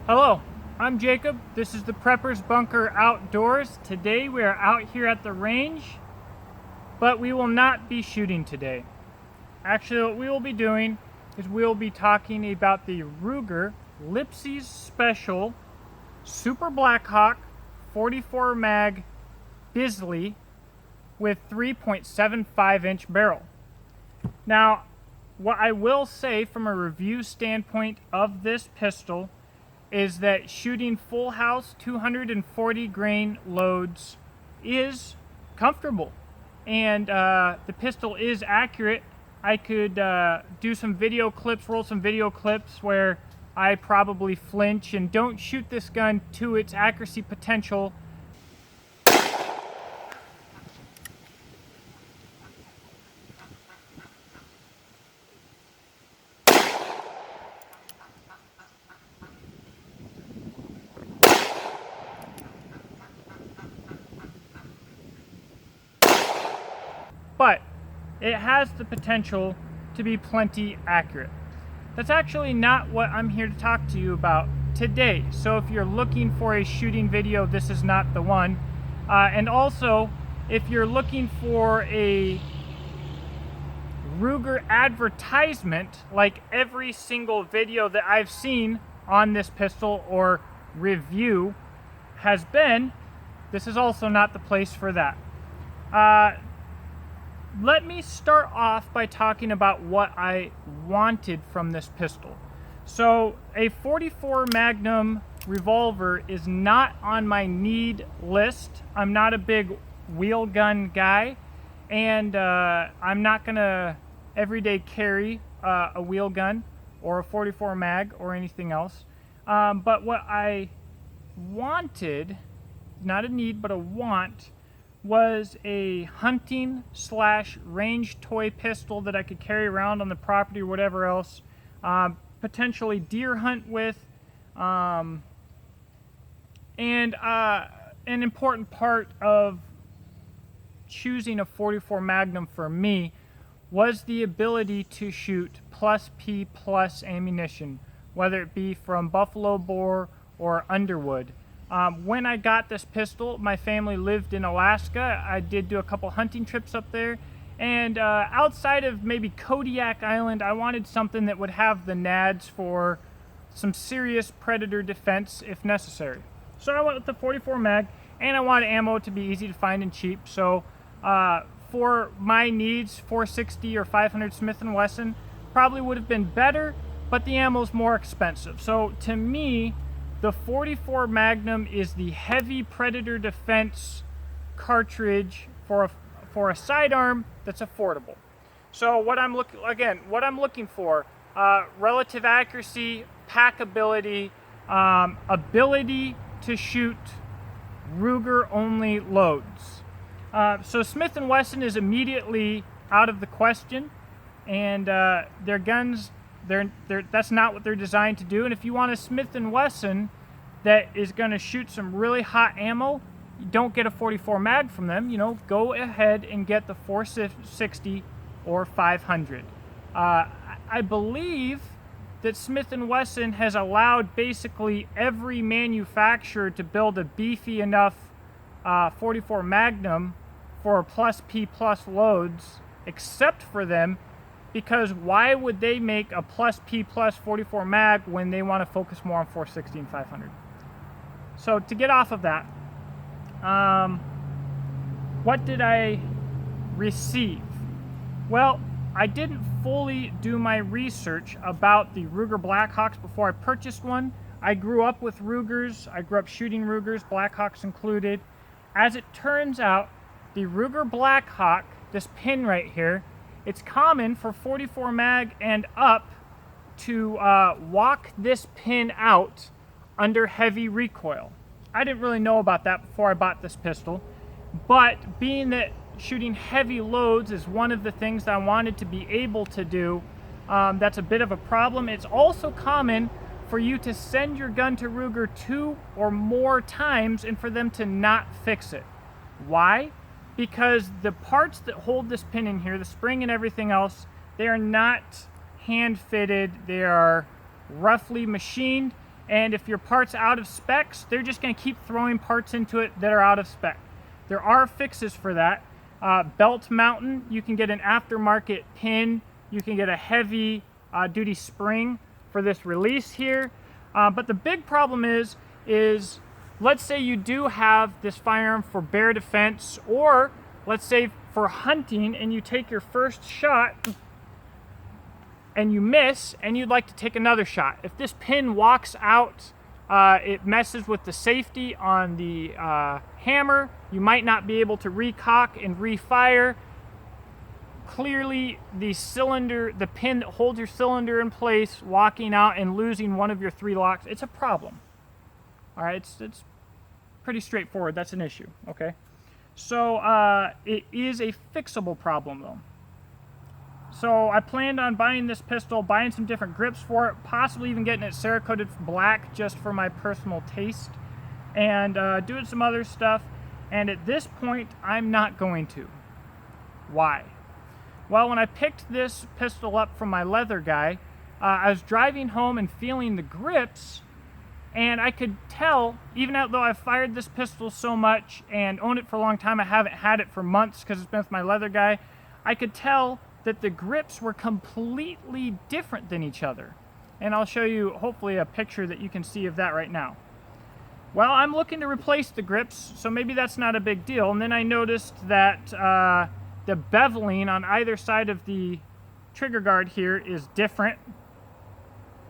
Hello, I'm Jacob. This is the Prepper's Bunker Outdoors. Today we are out here at the range, but we will not be shooting today. Actually, what we will be doing is we'll be talking about the Ruger Lipsey's Special Super Blackhawk 44 mag Bisley with 3.75 inch barrel. Now, what I will say from a review standpoint of this pistol is that shooting full house 240 grain loads is comfortable, and the pistol is accurate. I could do some video clips, roll some video clips where I probably flinch and don't shoot this gun to its accuracy potential. But it has the potential to be plenty accurate. That's actually not what I'm here to talk to you about today. So if you're looking for a shooting video, this is not the one. And also, if you're looking for a Ruger advertisement, like every single video that I've seen on this pistol or review has been, this is also not the place for that. Let me start off by talking about what I wanted from this pistol. So a 44 Magnum revolver is not on my need list. I'm not a big wheel gun guy, and I'm not gonna everyday carry a wheel gun or a 44 mag or anything else. But what I wanted, not a need but a want, was a hunting slash range toy pistol that I could carry around on the property or whatever else, potentially deer hunt with, and an important part of choosing a 44 Magnum for me was the ability to shoot plus P plus ammunition, whether it be from buffalo bore or Underwood. When I got this pistol, my family lived in Alaska. I did do a couple hunting trips up there, and outside of maybe Kodiak Island, I wanted something that would have the nads for some serious predator defense if necessary. So I went with the 44 mag, and I wanted ammo to be easy to find and cheap. So for my needs, 460 or 500 Smith & Wesson probably would have been better, but the ammo is more expensive. So to me, the 44 Magnum is the heavy predator defense cartridge for a sidearm that's affordable. So what I'm looking for, relative accuracy, packability, ability to shoot Ruger only loads. So Smith & Wesson is immediately out of the question, and their guns, that's not what they're designed to do. And if you want a Smith & Wesson that is going to shoot some really hot ammo, you don't get a 44 mag from them. You know, go ahead and get the 460 or 500. I believe that Smith & Wesson has allowed basically every manufacturer to build a beefy enough 44 Magnum for plus P plus loads, except for them. Because why would they make a plus P plus 44 mag when they want to focus more on 460 and 500? So to get off of that, what did I receive? Well, I didn't fully do my research about the Ruger Blackhawks before I purchased one. I grew up with Rugers. I grew up shooting Rugers, Blackhawks included. As it turns out, the Ruger Blackhawk, this pin right here, it's common for 44 mag and up to walk this pin out under heavy recoil. I didn't really know about that before I bought this pistol, but being that shooting heavy loads is one of the things that I wanted to be able to do, that's a bit of a problem. It's also common for you to send your gun to Ruger 2 or more times and for them to not fix it. Why? Because the parts that hold this pin in here, the spring and everything else, they are not hand fitted. They are roughly machined, and if your part's out of specs, they're just going to keep throwing parts into it that are out of spec. There are fixes for that. Belt mounting, you can get an aftermarket pin, you can get a heavy duty spring for this release here. But the big problem is let's say you do have this firearm for bear defense, or let's say for hunting, and you take your first shot and you miss and you'd like to take another shot. If this pin walks out, it messes with the safety on the hammer. You might not be able to recock and refire. Clearly the cylinder, the pin that holds your cylinder in place, walking out and losing one of your 3 locks, it's a problem. All right, it's pretty straightforward. That's an issue, okay? So it is a fixable problem though. So I planned on buying this pistol, buying some different grips for it, possibly even getting it Cerakoted black just for my personal taste, and doing some other stuff. And at this point, I'm not going to. Why? Well, when I picked this pistol up from my leather guy, I was driving home and feeling the grips, and I could tell, even though I've fired this pistol so much and owned it for a long time, I haven't had it for months because it's been with my leather guy, I could tell that the grips were completely different than each other. And I'll show you, hopefully, a picture that you can see of that right now. Well, I'm looking to replace the grips, so maybe that's not a big deal. And then I noticed that the beveling on either side of the trigger guard here is different.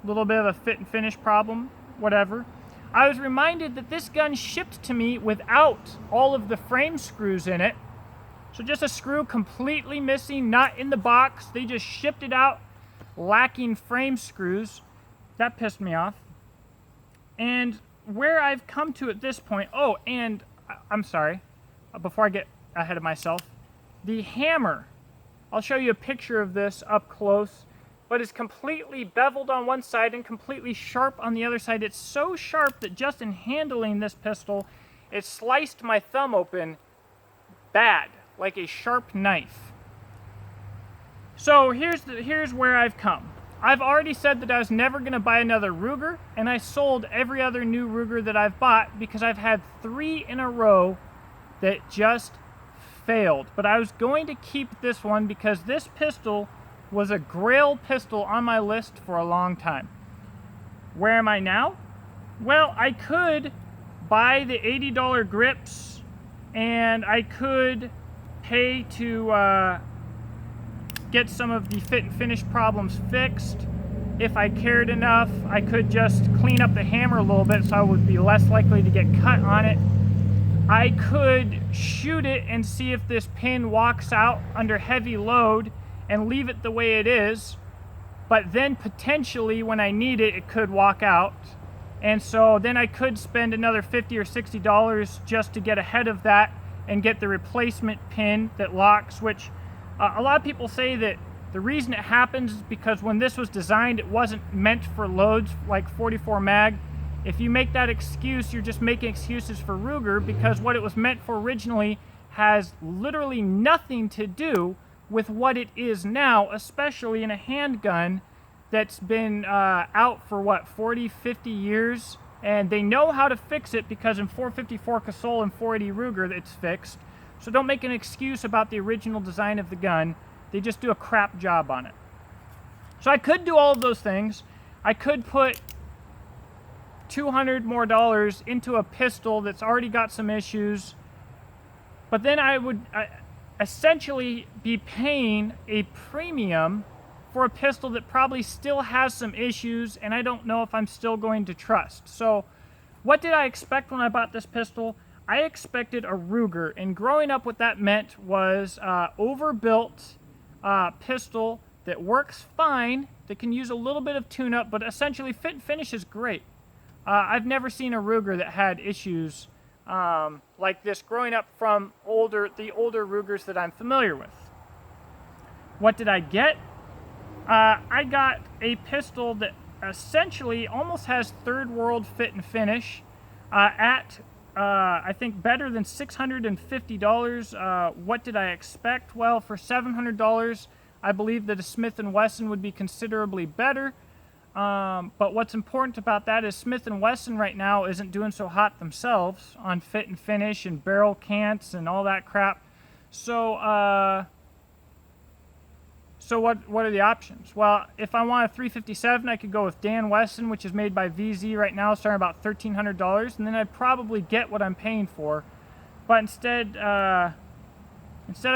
A little bit of a fit and finish problem, whatever. I was reminded that this gun shipped to me without all of the frame screws in it. So just a screw completely missing, not in the box. They just shipped it out lacking frame screws. That pissed me off. And where I've come to at this point, oh, and I'm sorry, before I get ahead of myself, the hammer, I'll show you a picture of this up close, but it's completely beveled on one side and completely sharp on the other side. It's so sharp that just in handling this pistol, it sliced my thumb open bad, like a sharp knife. So here's where I've come. I've already said that I was never going to buy another Ruger, and I sold every other new Ruger that I've bought because I've had 3 in a row that just failed. But I was going to keep this one because this pistol was a grail pistol on my list for a long time. Where am I now? Well, I could buy the $80 grips, and I could pay to get some of the fit and finish problems fixed. If I cared enough, I could just clean up the hammer a little bit so I would be less likely to get cut on it. I could shoot it and see if this pin walks out under heavy load and leave it the way it is, but then potentially when I need it, it could walk out. And so then I could spend another $50 or $60 just to get ahead of that and get the replacement pin that locks, which a lot of people say that the reason it happens is because when this was designed, it wasn't meant for loads like 44 mag. If you make that excuse, you're just making excuses for Ruger, because what it was meant for originally has literally nothing to do with what it is now, especially in a handgun that's been out for what, 40, 50 years, and they know how to fix it because in 454 Casull and 480 Ruger it's fixed. So don't make an excuse about the original design of the gun. They just do a crap job on it. So I could do all of those things. I could put $200 more into a pistol that's already got some issues, but then I would essentially be paying a premium for a pistol that probably still has some issues, and I don't know if I'm still going to trust. So what did I expect when I bought this pistol? I expected a Ruger, and growing up what that meant was overbuilt pistol that works fine, that can use a little bit of tune-up, but essentially fit and finish is great. I've never seen a Ruger that had issues like this growing up from the older Rugers that I'm familiar with. What did I get? I got a pistol that essentially almost has third world fit and finish at I think better than $650. What did I expect? Well, for $700, I believe that a Smith & Wesson would be considerably better. But what's important about that is Smith & Wesson right now isn't doing so hot themselves on fit and finish and barrel cants and all that crap. So, so what are the options? Well, if I want a 357, I could go with Dan Wesson, which is made by VZ right now, starting about $1,300, and then I'd probably get what I'm paying for. But instead I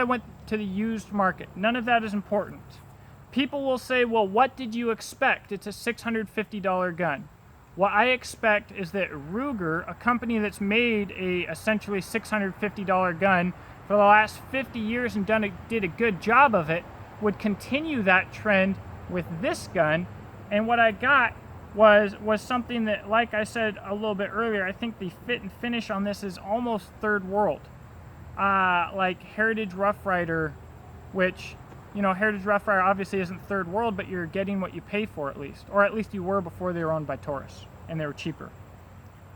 went to the used market. None of that is important. People will say, well, what did you expect? It's a $650 gun. What I expect is that Ruger, a company that's made a essentially $650 gun for the last 50 years and did a good job of it, would continue that trend with this gun. And what I got was something that, like I said a little bit earlier, I think the fit and finish on this is almost third world. Like Heritage Rough Rider, which, you know, Heritage Rough Rider obviously isn't third world, but you're getting what you pay for at least. Or at least you were before they were owned by Taurus, and they were cheaper.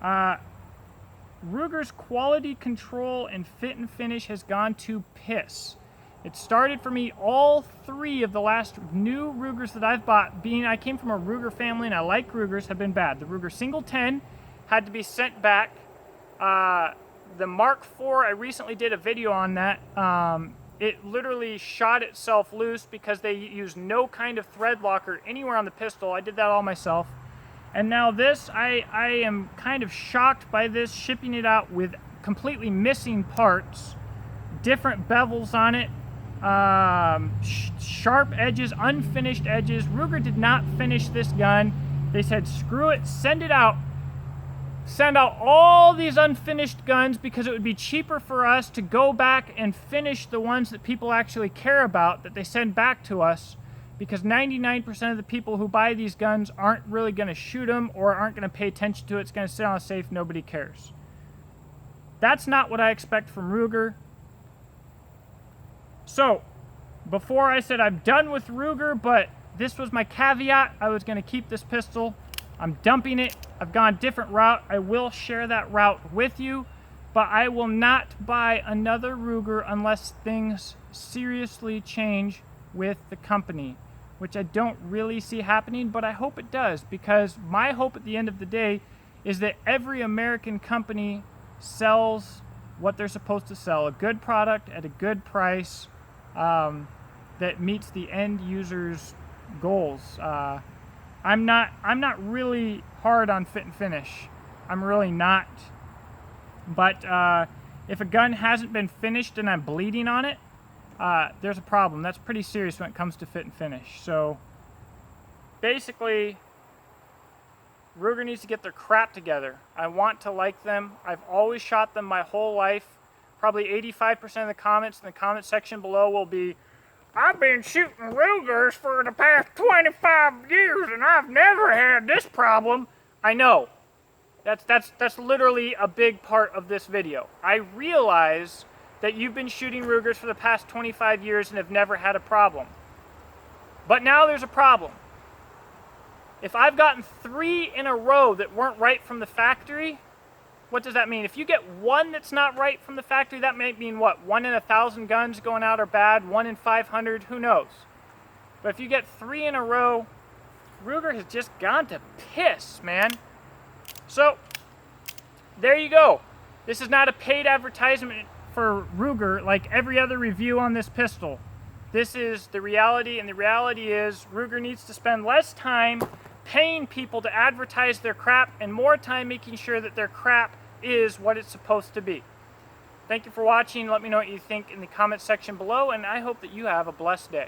Ruger's quality control and fit and finish has gone to piss. It started for me, all three of the last new Rugers that I've bought, being I came from a Ruger family and I like Rugers, have been bad. The Ruger Single 10 had to be sent back. The Mark IV, I recently did a video on that. It literally shot itself loose because they used no kind of thread locker anywhere on the pistol. I did that all myself. And now this, I am kind of shocked by this, shipping it out with completely missing parts, different bevels on it, sharp edges, unfinished edges. Ruger did not finish this gun. They said, screw it, send it out. Send out all these unfinished guns because it would be cheaper for us to go back and finish the ones that people actually care about that they send back to us, because 99% of the people who buy these guns aren't really going to shoot them or aren't going to pay attention to it. It's going to sit on a safe, nobody cares. That's not what I expect from Ruger. So, before I said I'm done with Ruger, but this was my caveat. I was going to keep this pistol. I'm dumping it. I've gone a different route. I will share that route with you, but I will not buy another Ruger unless things seriously change with the company, which I don't really see happening, but I hope it does, because my hope at the end of the day is that every American company sells what they're supposed to sell, a good product at a good price that meets the end user's goals. I'm not really hard on fit and finish. I'm really not. But if a gun hasn't been finished and I'm bleeding on it, there's a problem. That's pretty serious when it comes to fit and finish. So basically, Ruger needs to get their crap together. I want to like them. I've always shot them my whole life. Probably 85% of the comments in the comment section below will be, I've been shooting Rugers for the past 25 years and I've never had this problem. I know. That's literally a big part of this video. I realize that you've been shooting Rugers for the past 25 years and have never had a problem. But now there's a problem. If I've gotten 3 in a row that weren't right from the factory, what does that mean? If you get one that's not right from the factory, that might mean what? 1 in 1,000 guns going out are bad, 1 in 500, who knows? But if you get 3 in a row, Ruger has just gone to piss, man. So, there you go. This is not a paid advertisement for Ruger like every other review on this pistol. This is the reality, and the reality is Ruger needs to spend less time paying people to advertise their crap and more time making sure that their crap is what it's supposed to be. Thank you for watching. Let me know what you think in the comment section below, and I hope that you have a blessed day.